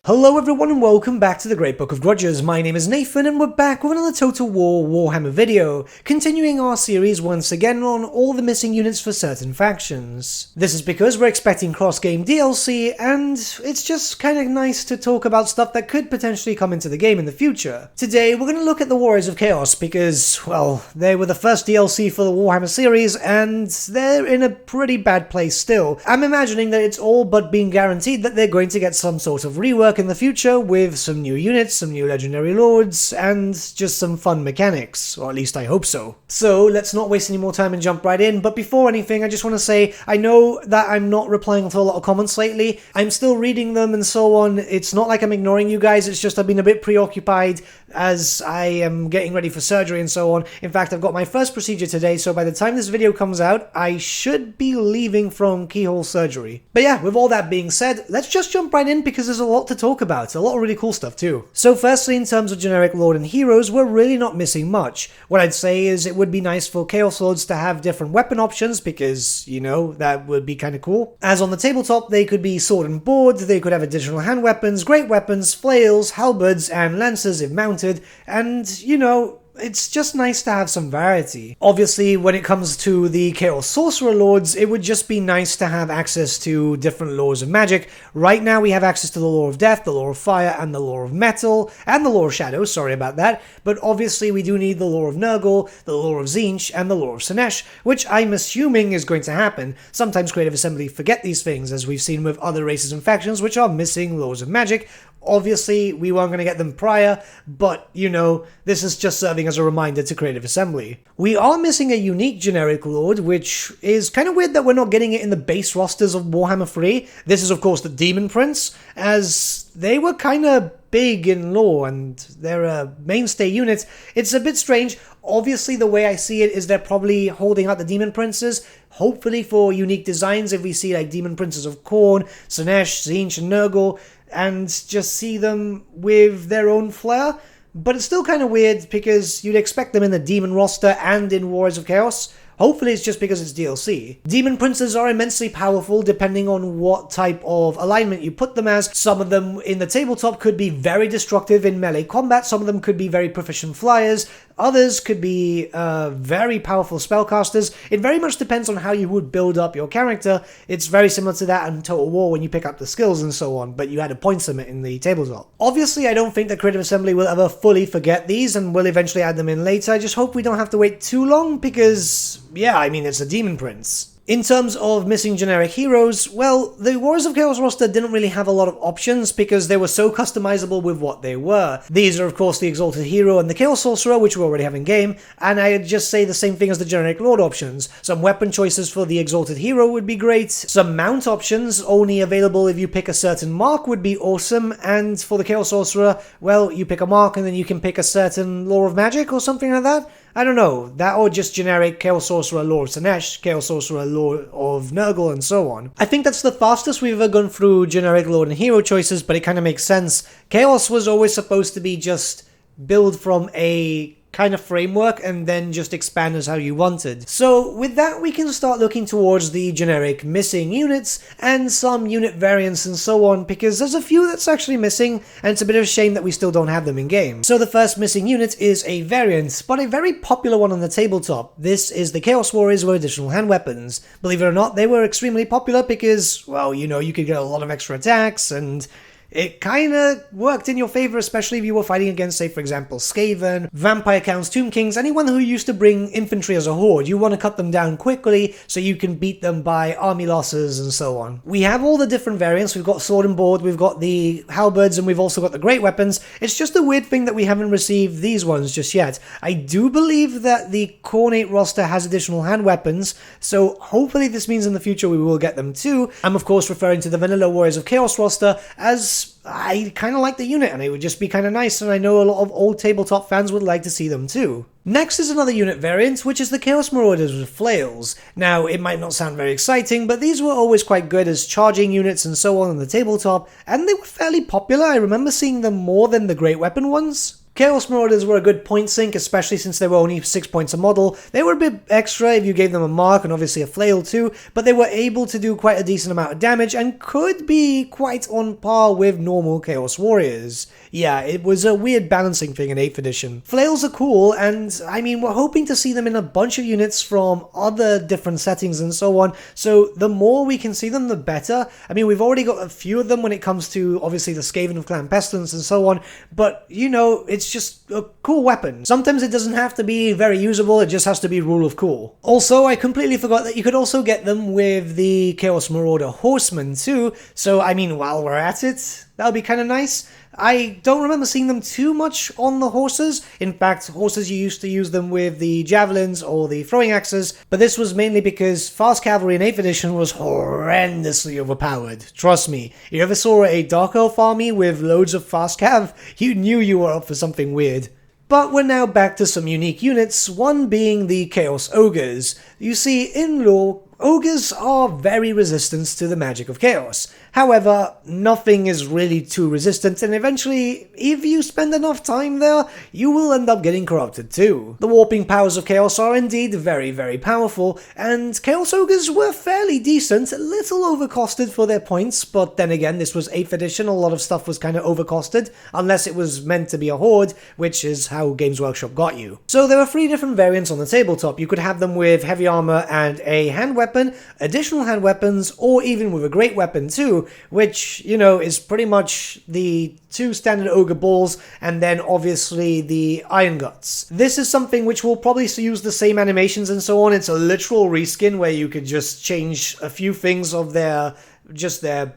Hello everyone and welcome back to the Great Book of Grudges. My name is Nathan and we're back with another Total War Warhammer video, continuing our series once again on all the missing units for certain factions. This is because we're expecting cross-game DLC and it's just kind of nice to talk about stuff that could potentially come into the game in the future. Today we're going to look at the Warriors of Chaos because, well, they were the first DLC for the Warhammer series and they're in a pretty bad place still. I'm imagining that it's all but being guaranteed that they're going to get some sort of rework in the future with some new units, some new legendary lords, and just some fun mechanics, or at least I hope so. So let's not waste any more time and jump right in, but before anything I just want to say, I know that I'm not replying to a lot of comments lately, I'm still reading them and so on. It's not like I'm ignoring you guys, it's just I've been a bit preoccupied as I am getting ready for surgery and so on. In fact, I've got my first procedure today, so by the time this video comes out, I should be leaving from keyhole surgery. But yeah, with all that being said, let's just jump right in because there's a lot to talk about, a lot of really cool stuff too. So firstly, in terms of generic lord and heroes, we're really not missing much. What I'd say is it would be nice for Chaos Lords to have different weapon options because, you know, that would be kind of cool. As on the tabletop, they could be sword and board, they could have additional hand weapons, great weapons, flails, halberds, and lances if mounted, and, you know, it's just nice to have some variety. Obviously, when it comes to the Chaos Sorcerer Lords, it would just be nice to have access to different laws of magic. Right now we have access to the Law of Death, the Law of Fire, and the Law of Metal, and the Law of Shadow, sorry about that, but obviously we do need the Law of Nurgle, the Law of Tzeentch, and the Law of Slaanesh, which I'm assuming is going to happen. Sometimes Creative Assembly forget these things, as we've seen with other races and factions which are missing laws of magic. Obviously, we weren't going to get them prior, but, you know, this is just serving as a reminder to Creative Assembly. We are missing a unique generic lord, which is kind of weird that we're not getting it in the base rosters of Warhammer 3. This is, of course, the Demon Prince, as they were kind of big in lore, and they're a mainstay unit. It's a bit strange. Obviously, the way I see it is they're probably holding out the Demon Princes, hopefully for unique designs if we see, like, Demon Princes of Khorne, Slaanesh, Tzeentch, and Nurgle, and just see them with their own flair. But it's still kind of weird because you'd expect them in the Demon roster and in Warriors of Chaos. Hopefully it's just because it's DLC. Demon Princes are immensely powerful depending on what type of alignment you put them as. Some of them in the tabletop could be very destructive in melee combat, some of them could be very proficient flyers, others could be very powerful spellcasters. It very much depends on how you would build up your character. It's very similar to that in Total War when you pick up the skills and so on, but you had a points limit in the tabletop. Obviously I don't think that Creative Assembly will ever fully forget these and will eventually add them in later. I just hope we don't have to wait too long because, yeah, I mean, it's a Demon Prince. In terms of missing generic heroes, well, the Warriors of Chaos roster didn't really have a lot of options because they were so customizable with what they were. These are of course the Exalted Hero and the Chaos Sorcerer, which we already have in game, and I'd just say the same thing as the generic Lord options. Some weapon choices for the Exalted Hero would be great, some mount options only available if you pick a certain mark would be awesome, and for the Chaos Sorcerer, well, you pick a mark and then you can pick a certain Law of Magic or something like that. I don't know, that or just generic Chaos Sorcerer Law of Slaanesh, Chaos Sorcerer Law of Nurgle, and so on. I think that's the fastest we've ever gone through generic Lord and Hero choices, but it kind of makes sense. Chaos was always supposed to be just build from a kind of framework and then just expand as how you wanted. So with that we can start looking towards the generic missing units and some unit variants and so on, because there's a few that's actually missing and it's a bit of a shame that we still don't have them in game. So the first missing unit is a variant, but a very popular one on the tabletop. This is the Chaos Warriors with additional hand weapons. Believe it or not, they were extremely popular because, well, you know, you could get a lot of extra attacks and it kinda worked in your favor, especially if you were fighting against, say, for example, Skaven, Vampire Counts, Tomb Kings, anyone who used to bring infantry as a horde. You want to cut them down quickly so you can beat them by army losses and so on. We have all the different variants. We've got sword and board, we've got the halberds, and we've also got the great weapons. It's just a weird thing that we haven't received these ones just yet. I do believe that the Khornate roster has additional hand weapons, so hopefully this means in the future we will get them too. I'm of course referring to the vanilla Warriors of Chaos roster, as I kind of like the unit and it would just be kind of nice, and I know a lot of old tabletop fans would like to see them too. Next is another unit variant, which is the Chaos Marauders with flails. Now, it might not sound very exciting, but these were always quite good as charging units and so on the tabletop, and they were fairly popular. I remember seeing them more than the great weapon ones. Chaos Marauders were a good point sink, especially since they were only 6 points a model. They were a bit extra if you gave them a mark and obviously a flail too, but they were able to do quite a decent amount of damage and could be quite on par with normal Chaos Warriors. Yeah, it was a weird balancing thing in 8th edition. Flails are cool, and I mean, we're hoping to see them in a bunch of units from other different settings and so on, so the more we can see them, the better. I mean, we've already got a few of them when it comes to, obviously, the Skaven of Clan Pestilence and so on, but, you know, it's just a cool weapon. Sometimes it doesn't have to be very usable, it just has to be rule of cool. Also, I completely forgot that you could also get them with the Chaos Marauder Horsemen too, so, I mean, while we're at it, that would be kind of nice. I don't remember seeing them too much on the horses. In fact, horses, you used to use them with the javelins or the throwing axes, but this was mainly because fast cavalry in 8th edition was horrendously overpowered. Trust me, if you ever saw a Dark Elf army with loads of fast cav, you knew you were up for something weird. But we're now back to some unique units, one being the Chaos Ogres. You see, in lore, ogres are very resistant to the magic of chaos. However, nothing is really too resistant, and eventually, if you spend enough time there, you will end up getting corrupted too. The warping powers of chaos are indeed very, very powerful, and Chaos Ogres were fairly decent, a little overcosted for their points, but then again, this was 8th edition, a lot of stuff was kind of overcosted, unless it was meant to be a horde, which is how Games Workshop got you. So there were 3 different variants on the tabletop. You could have them with heavy armor and a hand weapon, additional hand weapons, or even with a great weapon too, which, you know, is pretty much the 2 standard ogre balls, and then obviously the iron guts. This is something which will probably use the same animations and so on. It's a literal reskin where you could just change a few things of their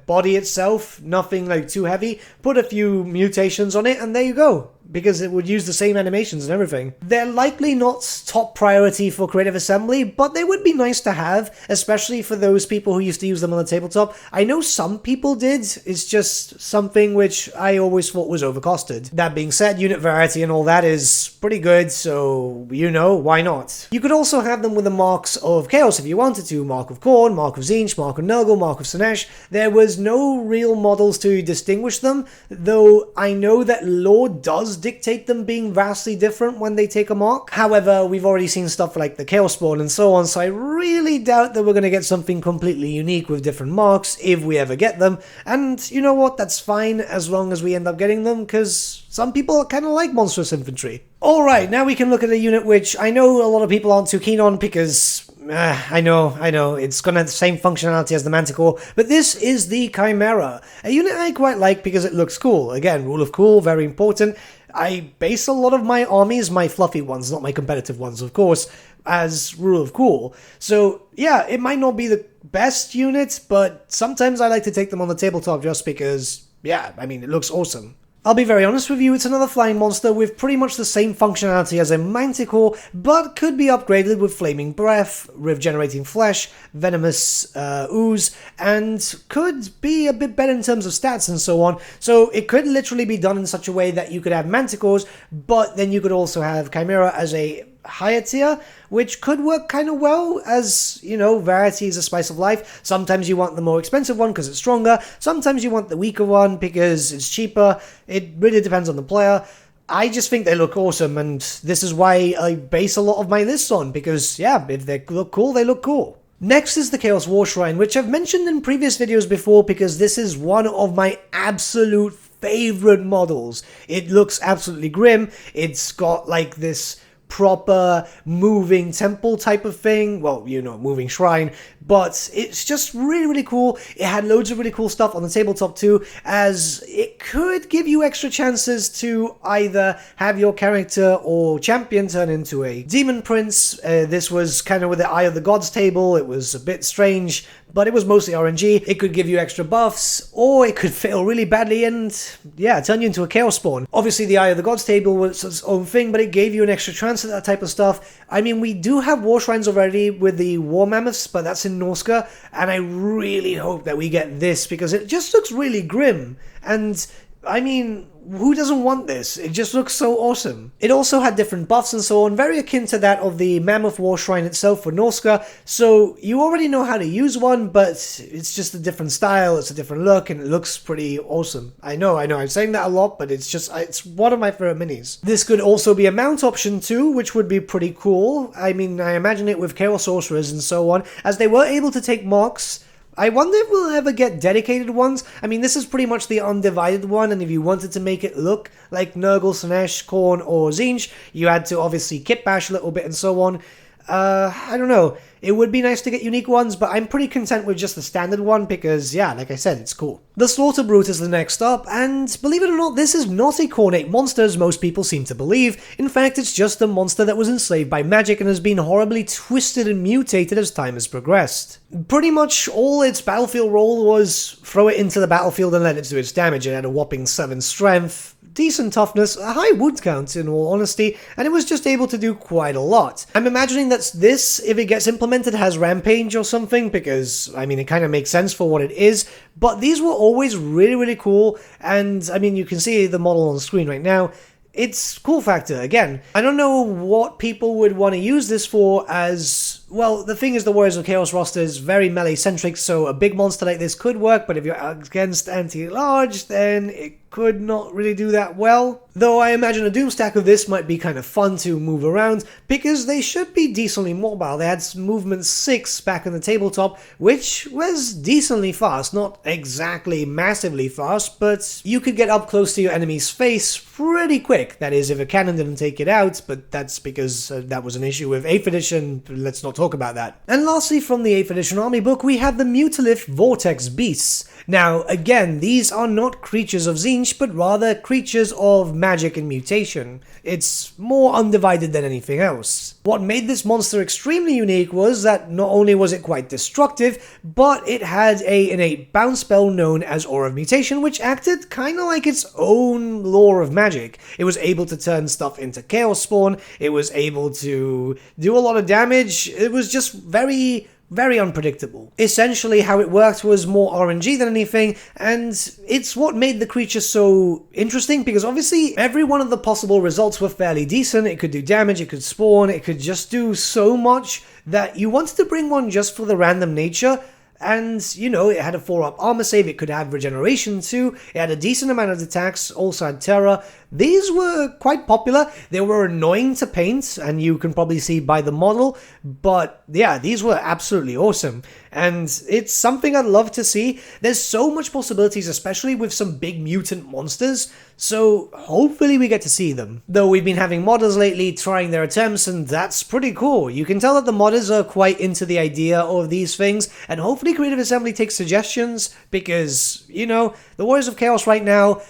body itself, nothing like too heavy, put a few mutations on it, and there you go, because it would use the same animations and everything. They're likely not top priority for Creative Assembly, but they would be nice to have, especially for those people who used to use them on the tabletop. I know some people did, it's just something which I always thought was overcosted. That being said, unit variety and all that is pretty good, so, you know, why not? You could also have them with the marks of Chaos if you wanted to. Mark of Khorne, Mark of Tzeentch, Mark of Nurgle, Mark of Sinesh. There was no real models to distinguish them, though I know that lore does dictate them being vastly different when they take a mark. However, we've already seen stuff like the Chaos Spawn and so on, so I really doubt that we're going to get something completely unique with different marks if we ever get them. And you know what, that's fine as long as we end up getting them, because some people kind of like monstrous infantry. Alright, now we can look at a unit which I know a lot of people aren't too keen on because I know, it's gonna have the same functionality as the Manticore, but this is the Chimera, a unit I quite like because it looks cool. Again, rule of cool, very important. I base a lot of my armies, my fluffy ones, not my competitive ones, of course, as rule of cool. So yeah, it might not be the best unit, but sometimes I like to take them on the tabletop just because, yeah, I mean, it looks awesome. I'll be very honest with you, it's another flying monster with pretty much the same functionality as a Manticore, but could be upgraded with Flaming Breath, Regenerating Flesh, Venomous Ooze, and could be a bit better in terms of stats and so on. So it could literally be done in such a way that you could have Manticores, but then you could also have Chimera as a higher tier, which could work kind of well, as, you know, variety is a spice of life. Sometimes you want the more expensive one because it's stronger, sometimes you want the weaker one because it's cheaper. It really depends on the player. I just think they look awesome, and this is why I base a lot of my lists on, because yeah, if they look cool, they look cool. Next is the Chaos War Shrine, which I've mentioned in previous videos before because this is one of my absolute favorite models. It looks absolutely grim. It's got like this proper moving temple type of thing, well, you know, moving shrine, but it's just really, really cool. It had loads of really cool stuff on the tabletop too, as it could give you extra chances to either have your character or champion turn into a demon prince. This was kind of with the Eye of the Gods table. It was a bit strange, but it was mostly RNG. It could give you extra buffs, or it could fail really badly and, yeah, turn you into a Chaos Spawn. Obviously, the Eye of the Gods table was its own thing, but it gave you an extra chance at that type of stuff. I mean, we do have War Shrines already with the War Mammoths, but that's in Norska, and I really hope that we get this, because it just looks really grim. And I mean, who doesn't want this? It just looks so awesome. It also had different buffs and so on, very akin to that of the Mammoth War Shrine itself for Norska, so you already know how to use one, but it's just a different style, it's a different look, and it looks pretty awesome. I know, I'm saying that a lot, but it's one of my favorite minis. This could also be a mount option too, which would be pretty cool. I mean, I imagine it with Chaos Sorcerers and so on, as they were able to take marks. I wonder if we'll ever get dedicated ones. I mean, this is pretty much the undivided one, and if you wanted to make it look like Nurgle, Slaanesh, Khorne, or Tzeentch, you had to obviously kit bash a little bit and so on. I don't know. It would be nice to get unique ones, but I'm pretty content with just the standard one because, yeah, like I said, it's cool. The Slaughter Brute is the next up, and believe it or not, this is not a cornate monster as most people seem to believe. In fact, it's just a monster that was enslaved by magic and has been horribly twisted and mutated as time has progressed. Pretty much all its battlefield role was throw it into the battlefield and let it do its damage. It had a whopping 7 strength, decent toughness, a high wound count in all honesty, and it was just able to do quite a lot. I'm imagining that this, if it gets implemented, has Rampage or something, because, I mean, it kind of makes sense for what it is, but these were always really, really cool, and, I mean, you can see the model on the screen right now. It's cool factor, again. I don't know what people would want to use this for as, well, the thing is the Warriors of Chaos roster is very melee-centric, so a big monster like this could work, but if you're against anti-large, then it could not really do that well. Though I imagine a Doomstack of this might be kind of fun to move around, because they should be decently mobile. They had movement 6 back on the tabletop, which was decently fast. Not exactly massively fast, but you could get up close to your enemy's face pretty quick. That is, if a cannon didn't take it out, but that's because that was an issue with 8th edition. Let's not talk about that. And lastly, from the 8th edition army book, we have the Mutalift Vortex Beasts. Now, again, these are not creatures of Tzeentch, but rather creatures of magic and mutation. It's more undivided than anything else. What made this monster extremely unique was that not only was it quite destructive, but it had an innate bounce spell known as Aura of Mutation, which acted kinda like its own lore of magic. It was able to turn stuff into Chaos Spawn, it was able to do a lot of damage, it was just very unpredictable. Essentially, how it worked was more RNG than anything, and it's what made the creature so interesting, because obviously every one of the possible results were fairly decent. It could do damage, it could spawn, it could just do so much that you wanted to bring one just for the random nature. And, you know, it had a 4-up armor save, it could have regeneration too, it had a decent amount of attacks, also had terror. These were quite popular, they were annoying to paint, and you can probably see by the model, but yeah, these were absolutely awesome. And it's something I'd love to see. There's so much possibilities, especially with some big mutant monsters, so hopefully we get to see them. Though we've been having modders lately trying their attempts, and that's pretty cool. You can tell that the modders are quite into the idea of these things, and hopefully Creative Assembly takes suggestions, because, you know, the Warriors of Chaos right now,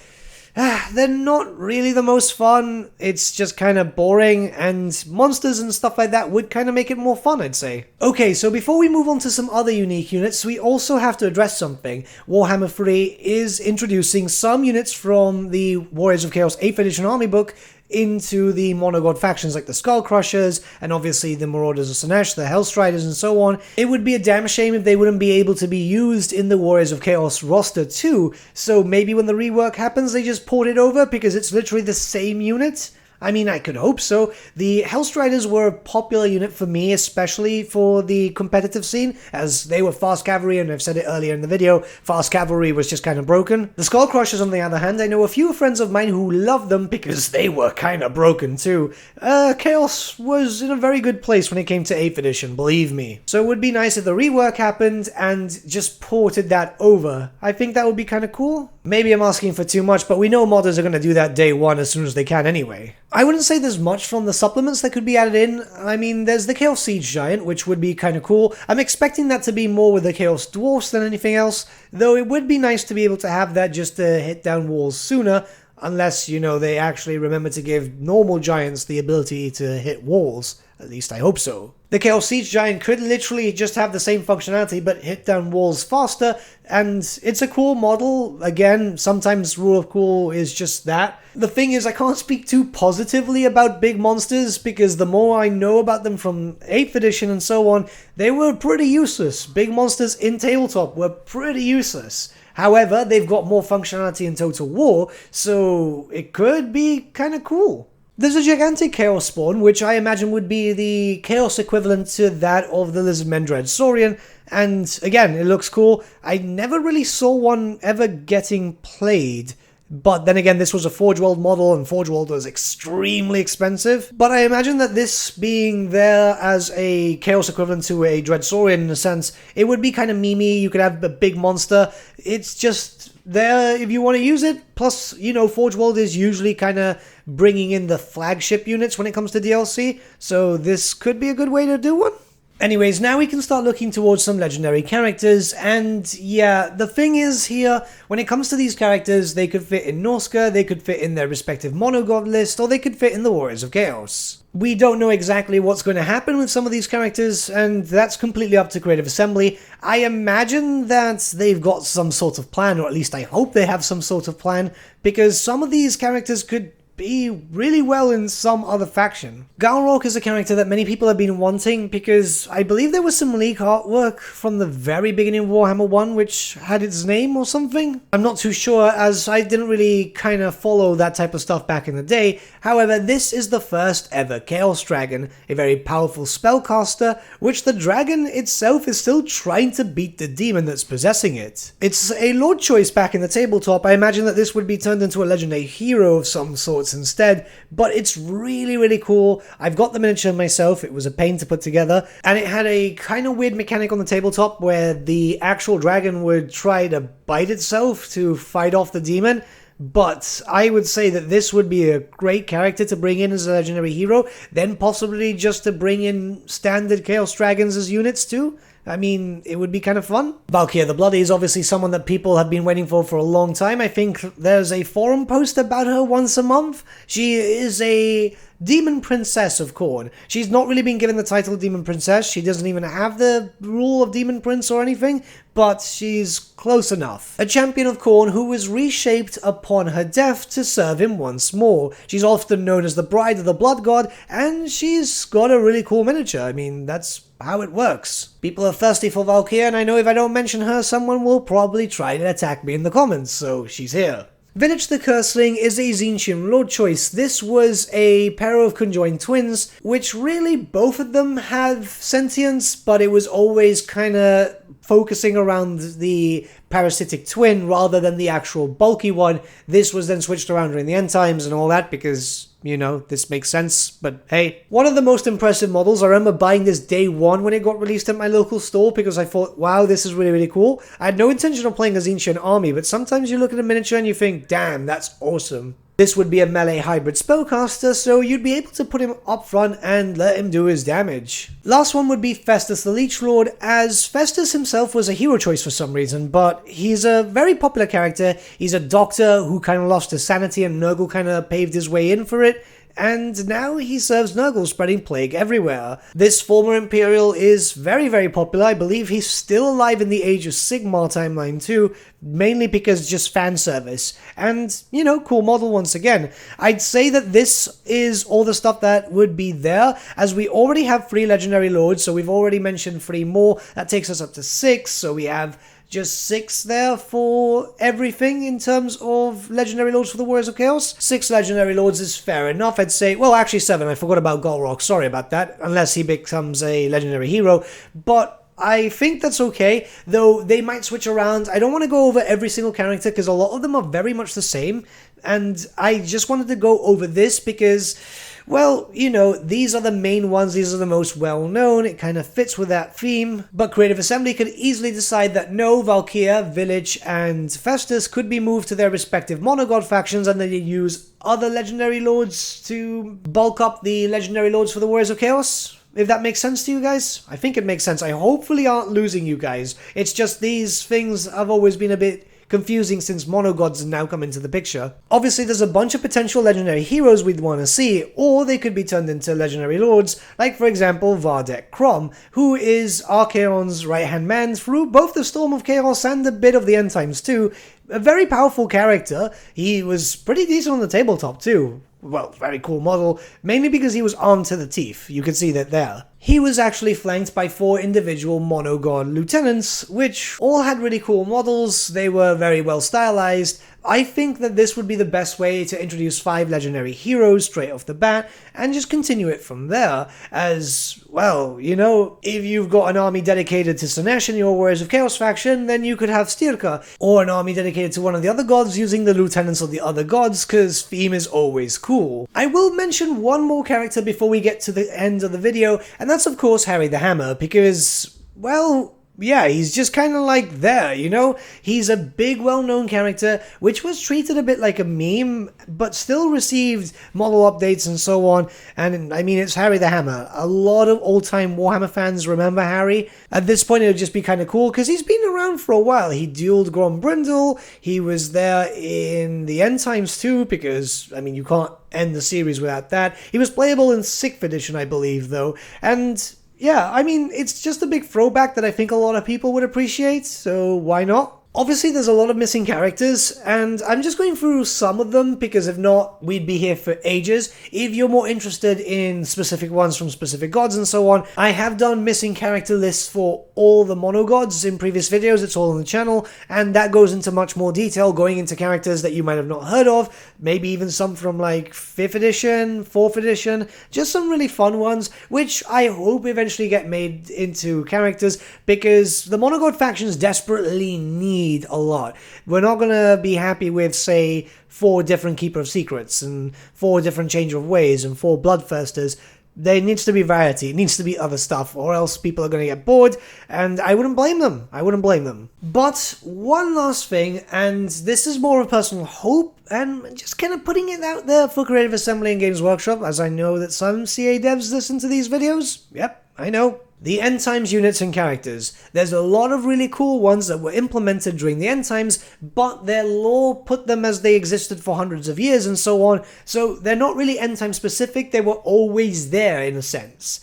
they're not really the most fun. It's just kind of boring, and monsters and stuff like that would kind of make it more fun, I'd say. Okay, so before we move on to some other unique units, we also have to address something. Warhammer 3 is introducing some units from the Warriors of Chaos 8th edition army book into the monogod factions like the Skull Crushers, and obviously the Marauders of Slaanesh, the Hellstriders, and so on. It would be a damn shame if they wouldn't be able to be used in the Warriors of Chaos roster too, so maybe when the rework happens they just port it over, because it's literally the same unit. I mean, I could hope so. The Hellstriders were a popular unit for me, especially for the competitive scene, as they were fast cavalry, and I've said it earlier in the video, fast cavalry was just kind of broken. The Skull Crushers, on the other hand, I know a few friends of mine who loved them because they were kind of broken too. Chaos was in a very good place when it came to 8th edition, believe me. So it would be nice if the rework happened and just ported that over. I think that would be kind of cool. Maybe I'm asking for too much, but we know modders are going to do that day one as soon as they can anyway. I wouldn't say there's much from the supplements that could be added in. I mean, there's the Chaos Siege Giant, which would be kind of cool. I'm expecting that to be more with the Chaos Dwarfs than anything else, though it would be nice to be able to have that just to hit down walls sooner, unless, you know, they actually remember to give normal giants the ability to hit walls. At least I hope so. The Chaos Siege Giant could literally just have the same functionality but hit down walls faster, and it's a cool model. Again, sometimes rule of cool is just that. The thing is, I can't speak too positively about big monsters, because the more I know about them from 8th edition and so on, they were pretty useless. Big monsters in tabletop were pretty useless. However, they've got more functionality in Total War, so it could be kind of cool. There's a gigantic Chaos spawn, which I imagine would be the Chaos equivalent to that of the Lizardmen Dreadsaurian, and again, it looks cool. I never really saw one ever getting played, but then again, this was a Forge World model, and Forge World was extremely expensive. But I imagine that this being there as a Chaos equivalent to a Dreadsaurian in a sense, it would be kind of memey. You could have a big monster. It's just there if you want to use it. Plus, you know, Forge World is usually kind of bringing in the flagship units when it comes to DLC, so this could be a good way to do one. Anyways, now we can start looking towards some legendary characters, and yeah, the thing is here, when it comes to these characters, they could fit in Norska, they could fit in their respective monogod list, or they could fit in the Warriors of Chaos. We don't know exactly what's going to happen with some of these characters, and that's completely up to Creative Assembly. I imagine that they've got some sort of plan, or at least I hope they have some sort of plan, because some of these characters could be really well in some other faction. Galrock is a character that many people have been wanting because I believe there was some leak artwork from the very beginning of Warhammer 1 which had its name or something. I'm not too sure as I didn't really kind of follow that type of stuff back in the day. However, this is the first ever Chaos Dragon, a very powerful spellcaster, which the dragon itself is still trying to beat the demon that's possessing it. It's a lord choice back in the tabletop. I imagine that this would be turned into a legendary hero of some sorts instead, but it's really cool. I've got the miniature myself. It was a pain to put together, and it had a kind of weird mechanic on the tabletop where the actual dragon would try to bite itself to fight off the demon. But I would say that this would be a great character to bring in as a legendary hero, then possibly just to bring in standard Chaos Dragons as units too. I mean, it would be kind of fun. Valkyria the Bloody is obviously someone that people have been waiting for a long time. I think there's a forum post about her once a month. She is a Demon Princess of Khorne. She's not really been given the title of Demon Princess. She doesn't even have the rule of Demon Prince or anything, but she's close enough. A champion of Khorne who was reshaped upon her death to serve him once more. She's often known as the Bride of the Blood God, and she's got a really cool miniature. I mean, that's how it works. People are thirsty for Valkyria, and I know if I don't mention her, someone will probably try to attack me in the comments, so she's here. Village the Curseling is a Tzeentchian lord choice. This was a pair of conjoined twins, which really both of them have sentience, but it was always kind of focusing around the parasitic twin rather than the actual bulky one. This was then switched around during the end times and all that because, you know, this makes sense, but hey. One of the most impressive models, I remember buying this day one when it got released at my local store because I thought, wow, this is really cool. I had no intention of playing a Tzeentchian army, but sometimes you look at a miniature and you think, damn, that's awesome. This would be a melee hybrid spellcaster, so you'd be able to put him up front and let him do his damage. Last one would be Festus the Leech Lord, as Festus himself was a hero choice for some reason, but he's a very popular character. He's a doctor who kind of lost his sanity and Nurgle kind of paved his way in for it, and now he serves Nurgle, spreading plague everywhere. This former Imperial is very popular. I believe he's still alive in the Age of Sigmar timeline too, mainly because just fan service. And, you know, cool model once again. I'd say that this is all the stuff that would be there, as we already have 3 Legendary Lords, so we've already mentioned 3 more. That takes us up to 6, so we have just 6 there for everything in terms of Legendary Lords for the Warriors of Chaos. 6 Legendary Lords is fair enough, I'd say. Well, actually 7, I forgot about Galrock, sorry about that, unless he becomes a Legendary Hero. But I think that's okay, though they might switch around. I don't want to go over every single character because a lot of them are very much the same, and I just wanted to go over this because, well, you know, these are the main ones, these are the most well-known, it kind of fits with that theme, but Creative Assembly could easily decide that no, Valkyria, Village, and Festus could be moved to their respective monogod factions and then they use other Legendary Lords to bulk up the Legendary Lords for the Warriors of Chaos. If that makes sense to you guys? I think it makes sense. I hopefully aren't losing you guys. It's just these things have always been a bit confusing since monogods have now come into the picture. Obviously there's a bunch of potential legendary heroes we'd want to see, or they could be turned into legendary lords, like for example Vardak Krom, who is Archaon's right-hand man through both the Storm of Chaos and a bit of the End Times too. A very powerful character. He was pretty decent on the tabletop too. Well, very cool model, mainly because he was armed to the teeth. You can see that there. he was actually flanked by 4 individual monogod lieutenants, which all had really cool models. They were very well stylized. I think that this would be the best way to introduce 5 legendary heroes straight off the bat, and just continue it from there, as, well, you know, if you've got an army dedicated to Slaanesh in your Warriors of Chaos faction, then you could have Styrka, or an army dedicated to one of the other gods using the lieutenants of the other gods, cause theme is always cool. I will mention one more character before we get to the end of the video, and that's of course Harry the Hammer, because, well, yeah, he's just kind of like there, you know? He's a big, well-known character, which was treated a bit like a meme, but still received model updates and so on, and I mean, it's Harry the Hammer. A lot of old-time Warhammer fans remember Harry. At this point, it would just be kind of cool, because he's been around for a while. He dueled Grombrindle, he was there in the End Times too, because, I mean, you can't end the series without that. He was playable in 6th edition, I believe, though, and yeah, I mean, it's just a big throwback that I think a lot of people would appreciate, so why not? Obviously, there's a lot of missing characters, and I'm just going through some of them, because if not, we'd be here for ages. If you're more interested in specific ones from specific gods and so on, I have done missing character lists for all the monogods in previous videos. It's all on the channel, and that goes into much more detail, going into characters that you might have not heard of, maybe even some from like 5th edition, 4th edition, just some really fun ones, which I hope eventually get made into characters, because the monogod factions desperately need a lot. We're not gonna be happy with, say, 4 different Keeper of Secrets and 4 different Changer of Ways and 4 Bloodthirsters. There needs to be variety, it needs to be other stuff, or else people are going to get bored, and I wouldn't blame them. I wouldn't blame them. But one last thing, and this is more of a personal hope, and just kind of putting it out there for Creative Assembly and Games Workshop, as I know that some CA devs listen to these videos. Yep, I know. The End Times units and characters. There's a lot of really cool ones that were implemented during the End Times, but their lore put them as they existed for hundreds of years and so on, so they're not really End Time specific, they were always there in a sense.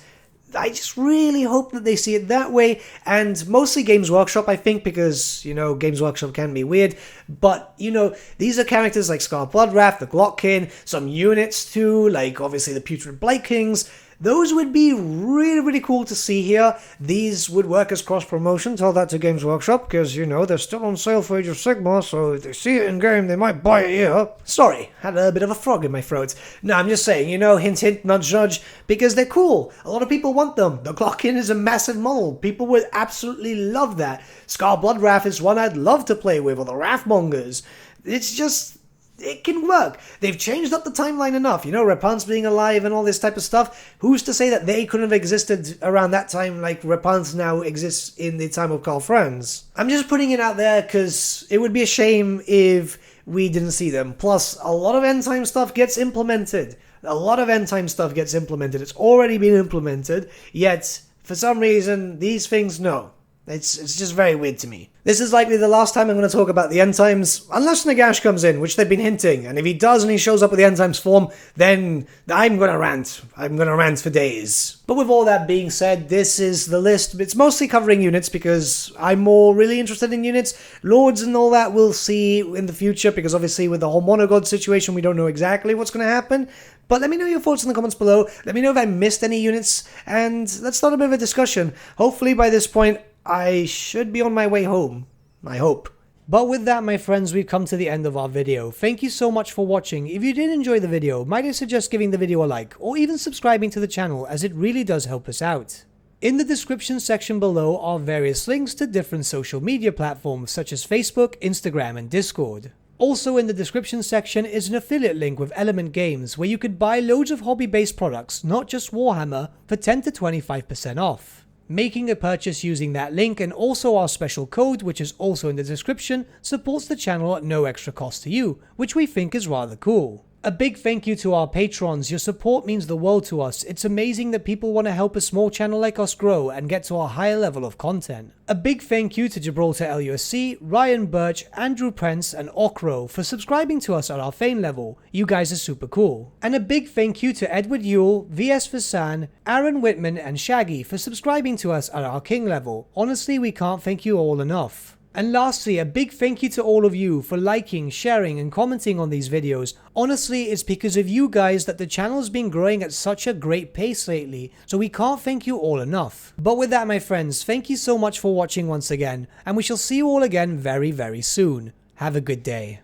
I just really hope that they see it that way, and mostly Games Workshop, I think, because, you know, Games Workshop can be weird, but, you know, these are characters like Scar Bloodwrath, the Glockkin, some units too, like obviously the Putrid Blight Kings. Those would be really, really cool to see here. These would work as cross-promotion. Tell that to Games Workshop, because, you know, they're still on sale for Age of Sigmar, so if they see it in-game, they might buy it here. Sorry, had a bit of a frog in my throat. No, I'm just saying, you know, hint, hint, nudge, nudge, because they're cool. A lot of people want them. The Glockkin is a massive model. People would absolutely love that. Scar Bloodwrath is one I'd love to play with, or the Wrathmongers. It's just, it can work. They've changed up the timeline enough, you know, Repanse being alive and all this type of stuff. Who's to say that they couldn't have existed around that time like Repanse now exists in the time of Karl Franz? I'm just putting it out there because it would be a shame if we didn't see them. Plus, a lot of End Time stuff gets implemented. A lot of End Time stuff gets implemented. It's already been implemented, yet, for some reason, these things, no. It's just very weird to me. This is likely the last time I'm going to talk about the End Times, unless Nagash comes in, which they've been hinting, and if he does and he shows up with the End Times form, then I'm going to rant. I'm going to rant for days. But with all that being said, this is the list. It's mostly covering units because I'm more really interested in units. Lords and all that we'll see in the future, because obviously with the whole monogod situation, we don't know exactly what's going to happen. But let me know your thoughts in the comments below. Let me know if I missed any units, and let's start a bit of a discussion. Hopefully by this point, I should be on my way home. I hope. But with that, my friends, we've come to the end of our video. Thank you so much for watching. If you did enjoy the video, might I suggest giving the video a like, or even subscribing to the channel, as it really does help us out. In the description section below are various links to different social media platforms such as Facebook, Instagram, and Discord. Also in the description section is an affiliate link with Element Games where you could buy loads of hobby-based products, not just Warhammer, for 10 to 25% off. Making a purchase using that link and also our special code, which is also in the description, supports the channel at no extra cost to you, which we think is rather cool. A big thank you to our patrons. Your support means the world to us. It's amazing that people want to help a small channel like us grow and get to a higher level of content. A big thank you to Gibraltar LUSC, Ryan Bertsche, Andrew Prince, and Okro for subscribing to us at our Fane level. You guys are super cool. And a big thank you to Edward Yule, VS Vasan, Aaron Whitman, and Shaggy for subscribing to us at our King level. Honestly, we can't thank you all enough. And lastly, a big thank you to all of you for liking, sharing and commenting on these videos. Honestly, it's because of you guys that the channel's been growing at such a great pace lately, so we can't thank you all enough. But with that, my friends, thank you so much for watching once again, and we shall see you all again very, very soon. Have a good day.